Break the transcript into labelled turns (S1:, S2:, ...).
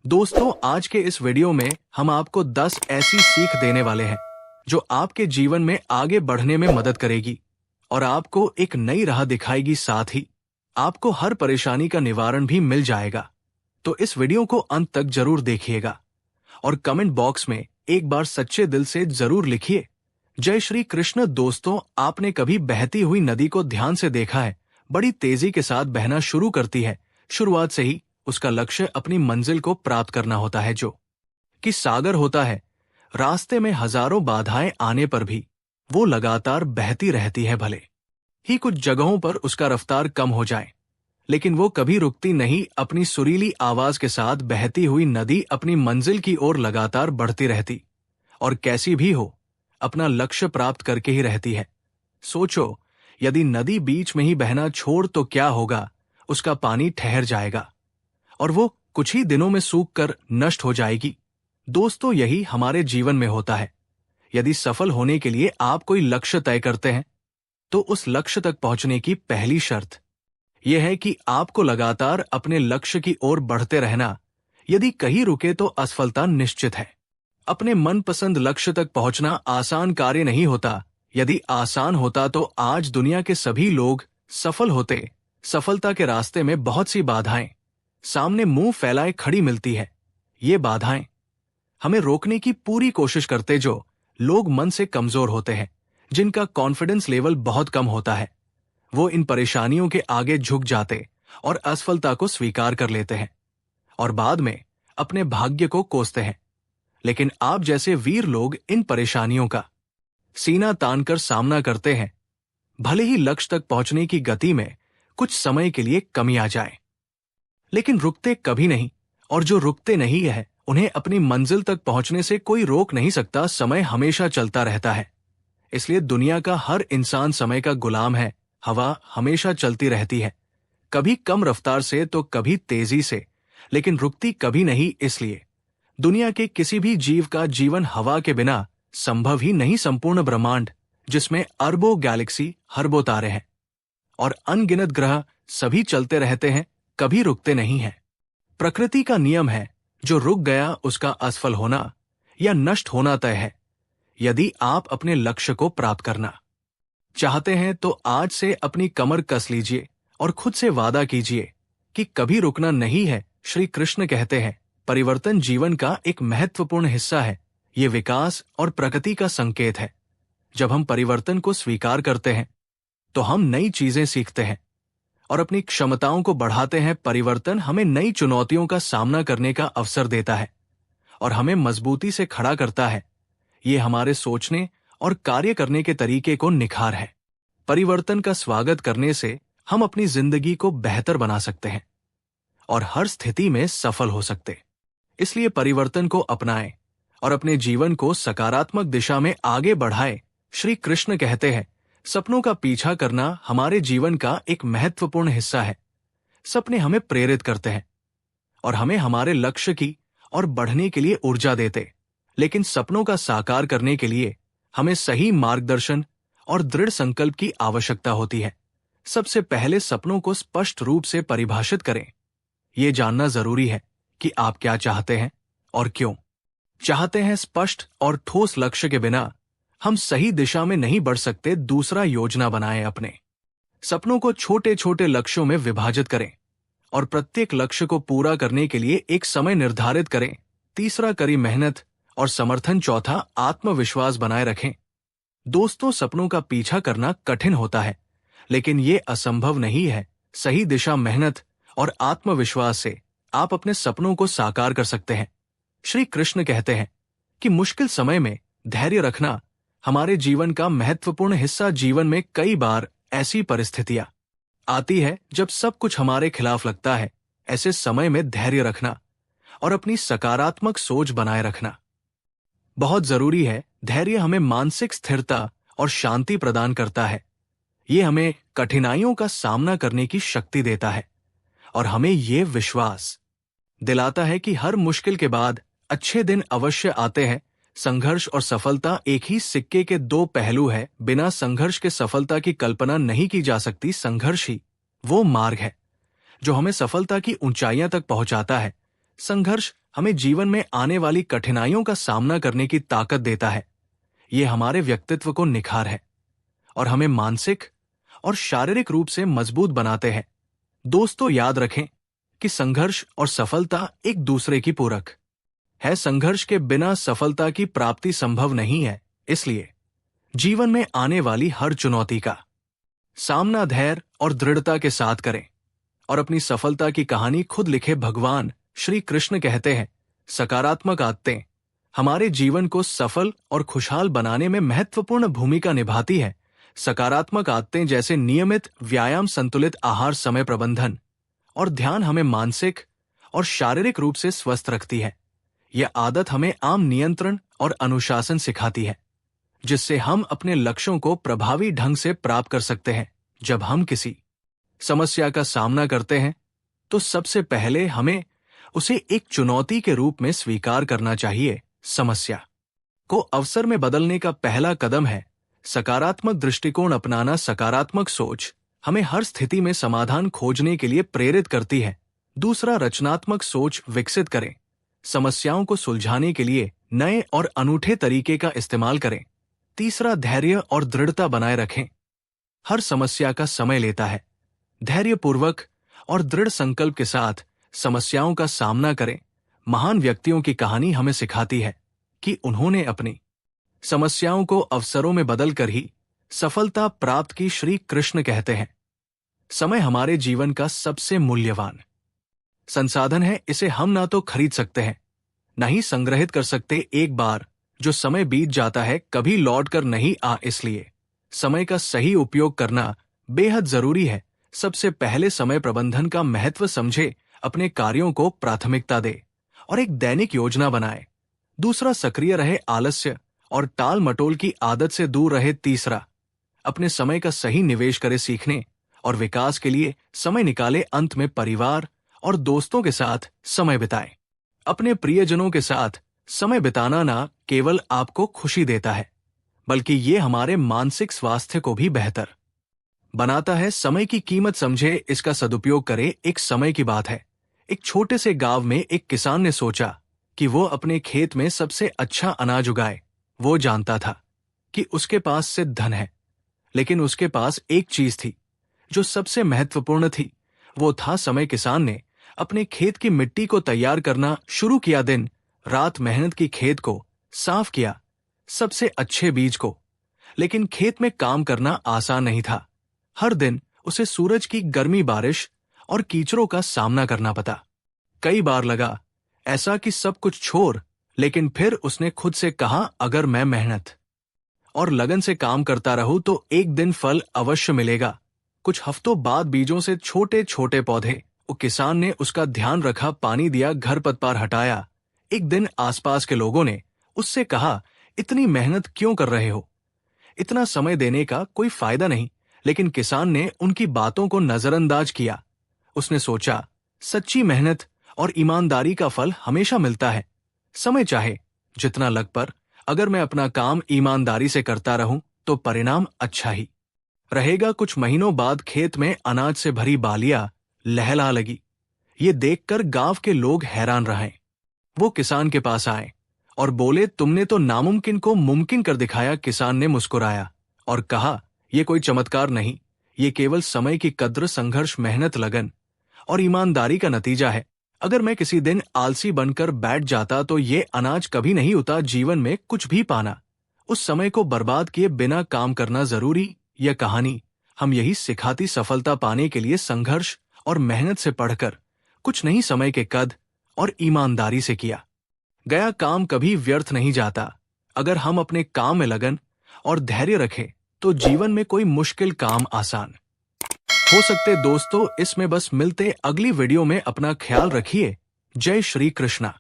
S1: दोस्तों, आज के इस वीडियो में हम आपको 10 ऐसी सीख देने वाले हैं जो आपके जीवन में आगे बढ़ने में मदद करेगी और आपको एक नई राह दिखाएगी। साथ ही आपको हर परेशानी का निवारण भी मिल जाएगा। तो इस वीडियो को अंत तक जरूर देखिएगा और कमेंट बॉक्स में एक बार सच्चे दिल से जरूर लिखिए, जय श्री कृष्ण। दोस्तों, आपने कभी बहती हुई नदी को ध्यान से देखा है? बड़ी तेजी के साथ बहना शुरू करती है। शुरुआत से ही उसका लक्ष्य अपनी मंजिल को प्राप्त करना होता है, जो कि सागर होता है। रास्ते में हजारों बाधाएं आने पर भी वो लगातार बहती रहती है। भले ही कुछ जगहों पर उसका रफ्तार कम हो जाए, लेकिन वो कभी रुकती नहीं। अपनी सुरीली आवाज के साथ बहती हुई नदी अपनी मंजिल की ओर लगातार बढ़ती रहती और कैसी भी हो, अपना लक्ष्य प्राप्त करके ही रहती है। सोचो, यदि नदी बीच में ही बहना छोड़ तो क्या होगा? उसका पानी ठहर जाएगा और वो कुछ ही दिनों में सूख कर नष्ट हो जाएगी। दोस्तों, यही हमारे जीवन में होता है। यदि सफल होने के लिए आप कोई लक्ष्य तय करते हैं, तो उस लक्ष्य तक पहुंचने की पहली शर्त यह है कि आपको लगातार अपने लक्ष्य की ओर बढ़ते रहना। यदि कहीं रुके तो असफलता निश्चित है। अपने मनपसंद लक्ष्य तक पहुंचना आसान कार्य नहीं होता। यदि आसान होता तो आज दुनिया के सभी लोग सफल होते। सफलता के रास्ते में बहुत सी बाधाएं सामने मुंह फैलाए खड़ी मिलती है। ये बाधाएं हमें रोकने की पूरी कोशिश करते। जो लोग मन से कमजोर होते हैं, जिनका कॉन्फिडेंस लेवल बहुत कम होता है, वो इन परेशानियों के आगे झुक जाते और असफलता को स्वीकार कर लेते हैं और बाद में अपने भाग्य को कोसते हैं। लेकिन आप जैसे वीर लोग इन परेशानियों का सीना तानकर सामना करते हैं। भले ही लक्ष्य तक पहुंचने की गति में कुछ समय के लिए कमी आ जाए, लेकिन रुकते कभी नहीं। और जो रुकते नहीं है, उन्हें अपनी मंजिल तक पहुंचने से कोई रोक नहीं सकता। समय हमेशा चलता रहता है, इसलिए दुनिया का हर इंसान समय का गुलाम है। हवा हमेशा चलती रहती है, कभी कम रफ्तार से तो कभी तेजी से, लेकिन रुकती कभी नहीं। इसलिए दुनिया के किसी भी जीव का जीवन हवा के बिना संभव ही नहीं। संपूर्ण ब्रह्मांड, जिसमें अरबों गैलेक्सी, अरबों तारे हैं और अनगिनत ग्रह, सभी चलते रहते हैं, कभी रुकते नहीं हैं। प्रकृति का नियम है, जो रुक गया उसका असफल होना या नष्ट होना तय है। यदि आप अपने लक्ष्य को प्राप्त करना चाहते हैं तो आज से अपनी कमर कस लीजिए और खुद से वादा कीजिए कि कभी रुकना नहीं है। श्री कृष्ण कहते हैं, परिवर्तन जीवन का एक महत्वपूर्ण हिस्सा है। ये विकास और प्रगति का संकेत है। जब हम परिवर्तन को स्वीकार करते हैं तो हम नई चीजें सीखते हैं और अपनी क्षमताओं को बढ़ाते हैं। परिवर्तन हमें नई चुनौतियों का सामना करने का अवसर देता है और हमें मजबूती से खड़ा करता है। ये हमारे सोचने और कार्य करने के तरीके को निखार है। परिवर्तन का स्वागत करने से हम अपनी जिंदगी को बेहतर बना सकते हैं और हर स्थिति में सफल हो सकते। इसलिए परिवर्तन को अपनाएं और अपने जीवन को सकारात्मक दिशा में आगे बढ़ाएं। श्री कृष्ण कहते हैं, सपनों का पीछा करना हमारे जीवन का एक महत्वपूर्ण हिस्सा है। सपने हमें प्रेरित करते हैं और हमें हमारे लक्ष्य की और बढ़ने के लिए ऊर्जा देते। लेकिन सपनों का साकार करने के लिए हमें सही मार्गदर्शन और दृढ़ संकल्प की आवश्यकता होती है। सबसे पहले सपनों को स्पष्ट रूप से परिभाषित करें। ये जानना जरूरी है कि आप क्या चाहते हैं और क्यों चाहते हैं। स्पष्ट और ठोस लक्ष्य के बिना हम सही दिशा में नहीं बढ़ सकते। दूसरा, योजना बनाएं। अपने सपनों को छोटे छोटे लक्ष्यों में विभाजित करें और प्रत्येक लक्ष्य को पूरा करने के लिए एक समय निर्धारित करें। तीसरा, कड़ी मेहनत और समर्थन। चौथा, आत्मविश्वास बनाए रखें। दोस्तों, सपनों का पीछा करना कठिन होता है, लेकिन ये असंभव नहीं है। सही दिशा, मेहनत और आत्मविश्वास से आप अपने सपनों को साकार कर सकते हैं। श्री कृष्ण कहते हैं कि मुश्किल समय में धैर्य रखना हमारे जीवन का महत्वपूर्ण हिस्सा। जीवन में कई बार ऐसी परिस्थितियां आती है जब सब कुछ हमारे खिलाफ लगता है। ऐसे समय में धैर्य रखना और अपनी सकारात्मक सोच बनाए रखना बहुत जरूरी है। धैर्य हमें मानसिक स्थिरता और शांति प्रदान करता है। ये हमें कठिनाइयों का सामना करने की शक्ति देता है और हमें ये विश्वास दिलाता है कि हर मुश्किल के बाद अच्छे दिन अवश्य आते हैं। संघर्ष और सफलता एक ही सिक्के के दो पहलू है। बिना संघर्ष के सफलता की कल्पना नहीं की जा सकती। संघर्ष ही वो मार्ग है जो हमें सफलता की ऊंचाइयां तक पहुंचाता है। संघर्ष हमें जीवन में आने वाली कठिनाइयों का सामना करने की ताकत देता है। ये हमारे व्यक्तित्व को निखार है और हमें मानसिक और शारीरिक रूप से मजबूत बनाते हैं। दोस्तों, याद रखें कि संघर्ष और सफलता एक दूसरे की पूरक है। संघर्ष के बिना सफलता की प्राप्ति संभव नहीं है। इसलिए जीवन में आने वाली हर चुनौती का सामना धैर्य और दृढ़ता के साथ करें और अपनी सफलता की कहानी खुद लिखे। भगवान श्री कृष्ण कहते हैं, सकारात्मक आदतें हमारे जीवन को सफल और खुशहाल बनाने में महत्वपूर्ण भूमिका निभाती है। सकारात्मक आदतें जैसे नियमित व्यायाम, संतुलित आहार, समय प्रबंधन और ध्यान हमें मानसिक और शारीरिक रूप से स्वस्थ रखती है। यह आदत हमें आम नियंत्रण और अनुशासन सिखाती है, जिससे हम अपने लक्ष्यों को प्रभावी ढंग से प्राप्त कर सकते हैं। जब हम किसी समस्या का सामना करते हैं तो सबसे पहले हमें उसे एक चुनौती के रूप में स्वीकार करना चाहिए। समस्या को अवसर में बदलने का पहला कदम है सकारात्मक दृष्टिकोण अपनाना। सकारात्मक सोच हमें हर स्थिति में समाधान खोजने के लिए प्रेरित करती है। दूसरा, रचनात्मक सोच विकसित करें। समस्याओं को सुलझाने के लिए नए और अनूठे तरीके का इस्तेमाल करें। तीसरा, धैर्य और दृढ़ता बनाए रखें। हर समस्या का समय लेता है। धैर्यपूर्वक और दृढ़ संकल्प के साथ समस्याओं का सामना करें। महान व्यक्तियों की कहानी हमें सिखाती है कि उन्होंने अपनी समस्याओं को अवसरों में बदलकर ही सफलता प्राप्त की। श्री कृष्ण कहते हैं, समय हमारे जीवन का सबसे मूल्यवान संसाधन है। इसे हम ना तो खरीद सकते हैं, न ही संग्रहित कर सकते। एक बार जो समय बीत जाता है कभी लौट कर नहीं आ। इसलिए समय का सही उपयोग करना बेहद जरूरी है। सबसे पहले समय प्रबंधन का महत्व समझे, अपने कार्यों को प्राथमिकता दे और एक दैनिक योजना बनाए। दूसरा, सक्रिय रहे, आलस्य और टाल मटोल की आदत से दूर रहे। तीसरा, अपने समय का सही निवेश करे, सीखने और विकास के लिए समय निकाले। अंत में, परिवार और दोस्तों के साथ समय बिताएं। अपने प्रियजनों के साथ समय बिताना न केवल आपको खुशी देता है, बल्कि ये हमारे मानसिक स्वास्थ्य को भी बेहतर बनाता है। समय की कीमत समझे, इसका सदुपयोग करे। एक समय की बात है, एक छोटे से गांव में एक किसान ने सोचा कि वो अपने खेत में सबसे अच्छा अनाज उगाए। वो जानता था कि उसके पास से धन है, लेकिन उसके पास एक चीज थी जो सबसे महत्वपूर्ण थी, वो था समय। किसान ने अपने खेत की मिट्टी को तैयार करना शुरू किया। दिन रात मेहनत की, खेत को साफ किया, सबसे अच्छे बीज को। लेकिन खेत में काम करना आसान नहीं था। हर दिन उसे सूरज की गर्मी, बारिश और कीचड़ों का सामना करना पड़ा। कई बार लगा ऐसा कि सब कुछ छोड़, लेकिन फिर उसने खुद से कहा, अगर मैं मेहनत और लगन से काम करता रहूं तो एक दिन फल अवश्य मिलेगा। कुछ हफ्तों बाद बीजों से छोटे छोटे पौधे। वो किसान ने उसका ध्यान रखा, पानी दिया, घर पतवार हटाया। एक दिन आसपास के लोगों ने उससे कहा, इतनी मेहनत क्यों कर रहे हो? इतना समय देने का कोई फायदा नहीं। लेकिन किसान ने उनकी बातों को नजरअंदाज किया। उसने सोचा, सच्ची मेहनत और ईमानदारी का फल हमेशा मिलता है। समय चाहे जितना लग, पर अगर मैं अपना काम ईमानदारी से करता रहूं तो परिणाम अच्छा ही रहेगा। कुछ महीनों बाद खेत में अनाज से भरी बालियां लहला लगी। ये देखकर गांव के लोग हैरान रहे। वो किसान के पास आए और बोले, तुमने तो नामुमकिन को मुमकिन कर दिखाया। किसान ने मुस्कुराया और कहा, यह कोई चमत्कार नहीं, ये केवल समय की कद्र, संघर्ष, मेहनत, लगन और ईमानदारी का नतीजा है। अगर मैं किसी दिन आलसी बनकर बैठ जाता तो ये अनाज कभी नहीं होता। जीवन में कुछ भी पाना, उस समय को बर्बाद किए बिना काम करना जरूरी। यह कहानी हम यही सिखाती। सफलता पाने के लिए संघर्ष और मेहनत से पढ़कर कुछ नहीं, समय के कद और ईमानदारी से किया गया काम कभी व्यर्थ नहीं जाता। अगर हम अपने काम में लगन और धैर्य रखें तो जीवन में कोई मुश्किल काम आसान हो सकते। दोस्तों, इसमें बस मिलते अगली वीडियो में। अपना ख्याल रखिए। जय श्री कृष्णा।